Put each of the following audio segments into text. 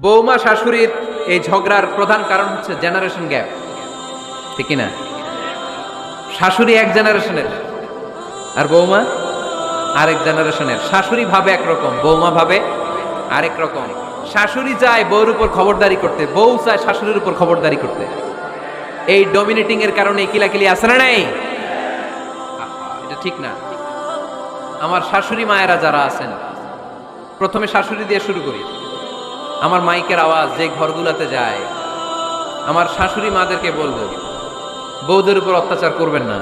বৌমা শাশুড়ির এই ঝগড়ার প্রধান কারণ হচ্ছে জেনারেশন গ্যাপ, ঠিক না? শাশুড়ি এক জেনারেশনের আর বৌমা আরেক জেনারেশনের। শাশুড়ি ভাবে একরকম, বৌমা ভাবে আরেক রকম। শাশুড়ি চায় বউর উপর খবরদারি করতে, বউ চায় শাশুড়ির উপর খবরদারি করতে। এই ডমিনেটিং এর কারণে কিলাকিলি আছে না নাই? এটা ঠিক না। আমার শাশুড়ি মায়েরা যারা আছেন, প্রথমে শাশুড়ি দিয়ে শুরু করি। আমার মাইকের আওয়াজ যে ঘরগুলোতে যায়, আমার শাশুড়ি মাদেরকে বলবো, বউদের উপর অত্যাচার করবেন না।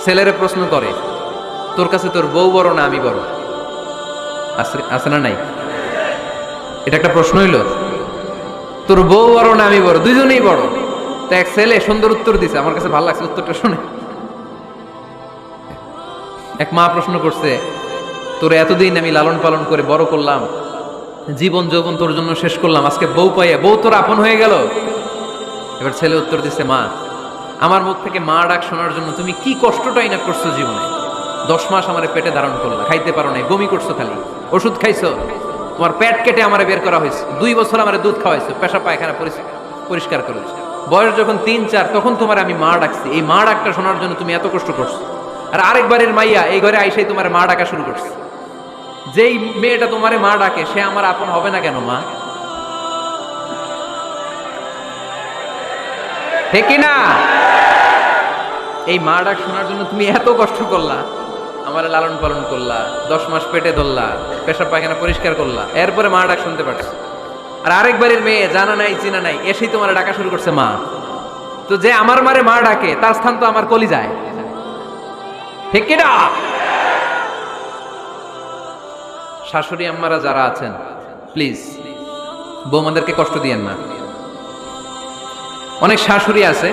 ছেলেরা প্রশ্ন করে, তোর কাছে তোর বউ বড় না আমি বড়? আছে না নাই? এটা একটা প্রশ্ন হইল, তোর বউ বড় না আমি বড়? দুইজনেই বড়। তো এক ছেলে সুন্দর উত্তর দিছে, আমার কাছে ভালো লাগছে উত্তরটা শুনে। এক মা প্রশ্ন করছে, তোর এতদিন আমি লালন পালন করে বড় করলাম, জীবন যৌবন তোর জন্য শেষ করলাম, আজকে বউ পাইয়া বউ তোর আপন হয়ে গেল? এবার ছেলে উত্তর দিচ্ছে, মা, আমার মুখ থেকে মা ডাক শোনার জন্য তুমি কি কষ্টটাই না করছো জীবনে। 10 মাস আমার পেটে ধারণ করলা, খাইতে পারো নাই, বমি করছো, খালি ওষুধ খাইছো, তোমার পেট কেটে আমার বের করা হয়েছে, 2 বছর আমার দুধ খাওয়াইছো, পেশা পায়খানা পরিষ্কার করেছো। বয়স যখন 3-4 তখন তোমার আমি মা ডাকছি, এই মা ডাকটা শোনার জন্য তুমি এত কষ্ট করছো। আর আরেকবারের মাইয়া এই ঘরে আইসাই তোমার মা ডাকা শুরু করছে। যেই মেয়েটা তোমারে মা ডাকে সে আমার আপন হবে না কেন মা? ঠিক না? এই মা ডাক শোনার জন্য তুমি এত কষ্ট করলা, আমার লালন পালন করলা, 10 মাস পেটে ধরলা, পেশাব পায়খানা পরিষ্কার করলা, এরপরে মা ডাক শুনতে পারছো। আর আরেকবারের মেয়ে জানা নাই চিনা নাই এসেই তোমার ডাকা শুরু করছে মা। তো যে আমার মারে মা ডাকে তার স্থান তো আমার কলিজায়, ঠিক না? শাশুড়ি আম্মারা যারা আছেন, প্লিজ বৌমাদেরকে কষ্ট দিয়েন না। অনেক শাশুড়ি আছে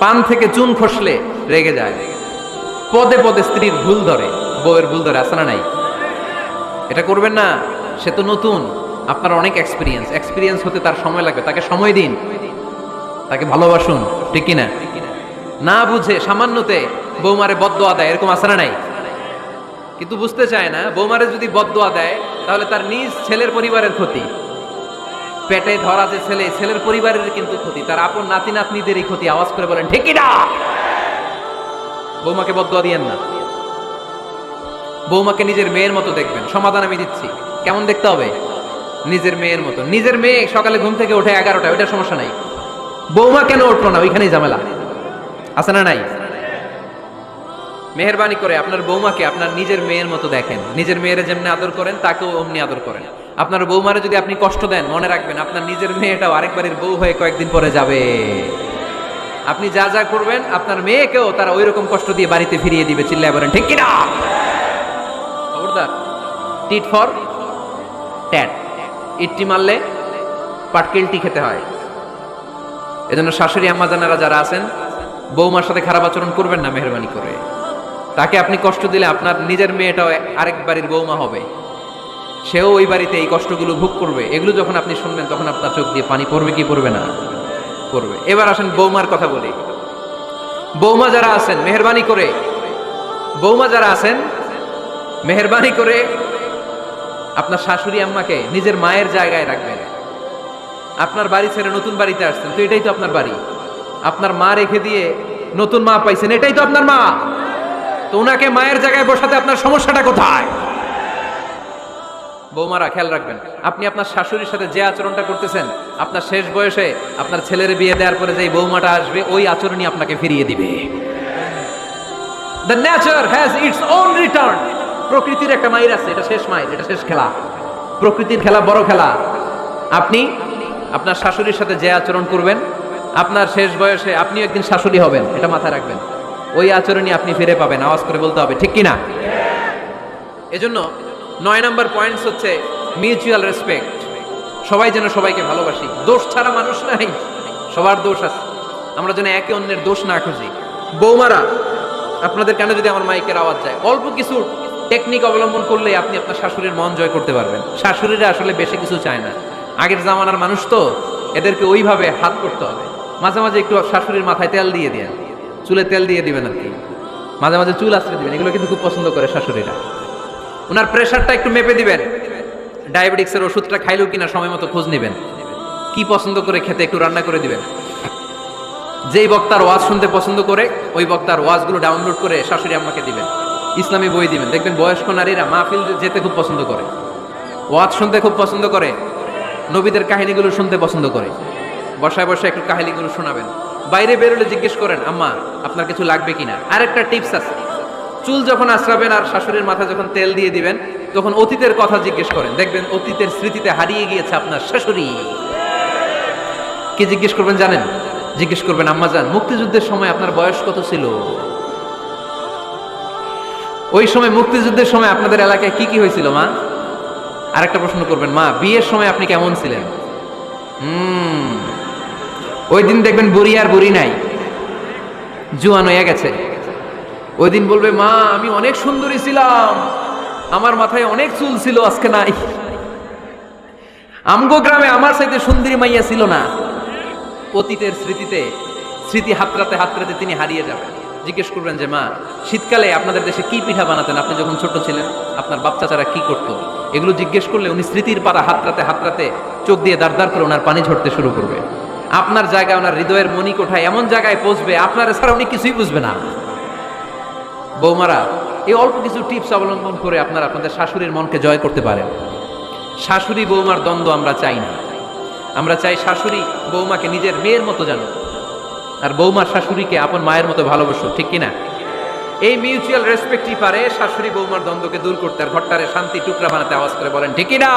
পান থেকে চুন খসলে রেগে যায়, পদে পদে স্ত্রীর ভুল ধরে, বউয়ের ভুল ধরে, আছে না নাই? এটা করবেন না। সে তো নতুন, আপনার অনেক এক্সপিরিয়েন্স হতে তার সময় লাগবে, তাকে সময় দিন, তাকে ভালোবাসুন, ঠিক কিনা? না বুঝে সামান্যতে বৌমারে বদদোয়া দেয়, এরকম আছে না নাই? কিন্তু বুঝতে চায় না, বৌমারে যদি বদদোয়া দেয় তাহলে তার নিজ ছেলের পরিবারের ক্ষতি, পেটে ধরা যে ছেলে, ছেলের পরিবারের কিন্তু ক্ষতি, তার আপন নাতি নাতনিদেরই ক্ষতি। আওয়াজ করে বলেন ঠিক না? বৌমাকে বদদোয়া দিয়েন না। বৌমাকে নিজের মেয়ের মতো দেখবেন। সমাধান আমি দিচ্ছি, কেমন দেখতে হবে? নিজের মেয়ের মতো। নিজের মেয়ে সকালে ঘুম থেকে ওঠে 11টায়, ওইটা সমস্যা নাই। বৌমা কেন উঠলো না, ওইখানেই ঝামেলা, আছে না নাই? মেহেরবানি করে আপনার বৌমাকে আপনার নিজের মেয়ের মতো দেখেন। নিজের মেয়েরে যেমনি আদর করেন তাকেও অমনি আদর করেন। আপনার বৌমারে যদি আপনি কষ্ট দেন, মনে রাখবেন আপনার নিজের মেয়েটাও আরেকবারের বউ হয়ে কয়েকদিন পরে যাবে। আপনি যা যা করবেন আপনার মেয়েকেও তারা ওই রকম কষ্ট দিয়ে বাড়িতে ফিরিয়ে দিবে। চিল্লায় বলেন ঠিক কিনা? খবরদার, টিট ফর ট্যাট, ইটটি মারলে পাটকেলটি খেতে হয়। এজন্য শাশুড়ি আম্মা জানারা যারা আছেন, বৌমার সাথে খারাপ আচরণ করবেন না মেহেরবানি করে। তাকে আপনি কষ্ট দিলে আপনার নিজের মেয়েটাও আরেক বাড়ির বৌমা হবে, সেও ওই বাড়িতে এই কষ্টগুলো ভোগ করবে। এগুলো যখন আপনি শুনবেন তখন আপনার চোখ দিয়ে পানি পড়বে কি পড়বে না? পড়বে। এবার আসেন বৌমার কথা বলি। বৌমা যারা আছেন মেহেরবানি করে, বৌমা যারা আছেন মেহেরবানি করে আপনার শাশুড়ি আম্মাকে নিজের মায়ের জায়গায় রাখবেন। আপনার বাড়ি ছেড়ে নতুন বাড়িতে আসছেন, তো এটাই তো আপনার বাড়ি। আপনার মা রেখে দিয়ে নতুন মা পাইছেন, এটাই তো আপনার মা। তো ওনাকে মায়ের জায়গায় বসাতে আপনার সমস্যাটা কোথায়? বৌমারা খেয়াল রাখবেন, আপনি আপনার শাশুড়ির সাথে যে আচরণটা করতেছেন, আপনার শেষ বয়সে আপনার ছেলের বিয়ে দেওয়ার পরে যে বৌমাটা আসবে ওই আচরণই আপনাকে ফিরিয়ে দিবে। The nature has its own return. প্রকৃতির একটা মাইর আছে, এটা শেষ মাইর, এটা শেষ খেলা। প্রকৃতির খেলা বড় খেলা। আপনি আপনার শাশুড়ির সাথে যে আচরণ করবেন, আপনার শেষ বয়সে আপনি একদিন শাশুড়ি হবেন, এটা মাথায় রাখবেন। ওই আচরণই আপনি ফিরে পাবেন। আওয়াজ করে বলতে হবে ঠিক কিনা? এজন্য 9 নম্বর পয়েন্টস হচ্ছে মিউচুয়াল রেসপেক্ট। সবাই যেন সবাইকে ভালোবাসি। দোষ ছাড়া মানুষ নাই, সবার দোষ আছে। আমরা যেন একে অন্যের দোষ না খুঁজি। বৌমারা, আপনাদের কানে যদি আমার মাইকের আওয়াজ যায়, অল্প কিছু টেকনিক অবলম্বন করলে আপনি আপনার শাশুড়ির মন জয় করতে পারবেন। শাশুড়িরা আসলে বেশি কিছু চায় না, আগের জামানার মানুষ তো, এদেরকে ওইভাবে হাত করতে হবে। মাঝে মাঝে একটু শাশুড়ির মাথায় তেল দিয়ে দেন, চুলে তেল দিয়ে দিবেন আর কি, মাঝে মাঝে চুল আশ্রয় দিবেন, এগুলো কিন্তু খুব পছন্দ করে শাশুড়িরা। ওনার প্রেশারটা একটু মেপে দিবেন, ডায়াবেটিক্সের ওষুধটা খাইলেও কিনা সময় মতো খোঁজ নেবেন, কি পছন্দ করে খেতে একটু রান্না করে দিবেন। যেই বক্তার ওয়াজ শুনতে পছন্দ করে ওই বক্তার ওয়াজগুলো ডাউনলোড করে শাশুড়ি আম্মাকে দিবেন, ইসলামী বই দিবেন। দেখবেন বয়স্ক নারীরা মাহফিল যেতে খুব পছন্দ করে, ওয়াজ শুনতে খুব পছন্দ করে, নবীদের কাহিনীগুলো শুনতে পছন্দ করে। বসায় বসায় একটু কাহিনীগুলো শোনাবেন। বাইরে বেরোলে জিজ্ঞেস করেন, আম্মা আপনার কিছু লাগবে কিনা। আরেকটা টিপস আছে, চুল যখন আশ্রাবেন আর শাশুড়ির মাথায় যখন তেল দিয়ে দিবেন তখন অতীতের কথা জিজ্ঞেস করেন। দেখবেন অতীতের স্মৃতিতে হারিয়ে গিয়েছে আপনার শাশুড়ি। কি জিজ্ঞেস করবেন জানেন? জিজ্ঞেস করবেন, আম্মা জান মুক্তিযুদ্ধের সময় আপনার বয়স কত ছিল? ওই সময় মুক্তিযুদ্ধের সময় আপনাদের এলাকায় কি কি হয়েছিল মা? আরেকটা প্রশ্ন করবেন, মা বিয়ের সময় আপনি কেমন ছিলেন? ওই দিন দেখবেন বুড়ি আর বুড়ি নাই, জুয়ান হয়ে গেছে। ওই দিন বলবে, মা আমি অনেক সুন্দরী ছিলাম, আমার মাথায় অনেক চুল ছিল, আজকে নাই। আমগো গ্রামে আমার সাথে সুন্দরী মাইয়া ছিল না। অতীতের স্মৃতিতে স্মৃতি হাতড়াতে হাতড়াতে তিনি হারিয়ে যাবেন। জিজ্ঞেস করবেন যে, মা শীতকালে আপনাদের দেশে কি পিঠা বানাতেন আপনি যখন ছোট ছিলেন? আপনার বাপ চাচারা কি করতো? এগুলো জিজ্ঞেস করলে উনি স্মৃতির পাতা হাতড়াতে হাতড়াতে চোখ দিয়ে দাঁড় দাঁড় করে ওনার পানি ঝরতে শুরু করবে। আপনার জায়গায় ওনার হৃদয়ের মণিকোঠায় এমন জায়গায় পৌঁছবে আপনার ছাড়া উনি কিছুই বুঝবে না। বৌমারা এই অল্প কিছু টিপস অবলম্বন করে আপনারা আপনাদের শাশুড়ির মনকে জয় করতে পারেন। শাশুড়ি বৌমার দ্বন্দ্ব আমরা চাই না। আমরা চাই শাশুড়ি বৌমাকে নিজের মেয়ের মতো জানো, আর বৌমার শাশুড়িকে আপন মায়ের মতো ভালোবাসো, ঠিক কিনা? এই মিউচুয়াল রেসপেক্টই পারে শাশুড়ি বৌমার দ্বন্দ্বকে দূর করতে আর ঘরটারে শান্তি টুকরা বানাতে। আওয়াজ করে বলেন ঠিক কিনা?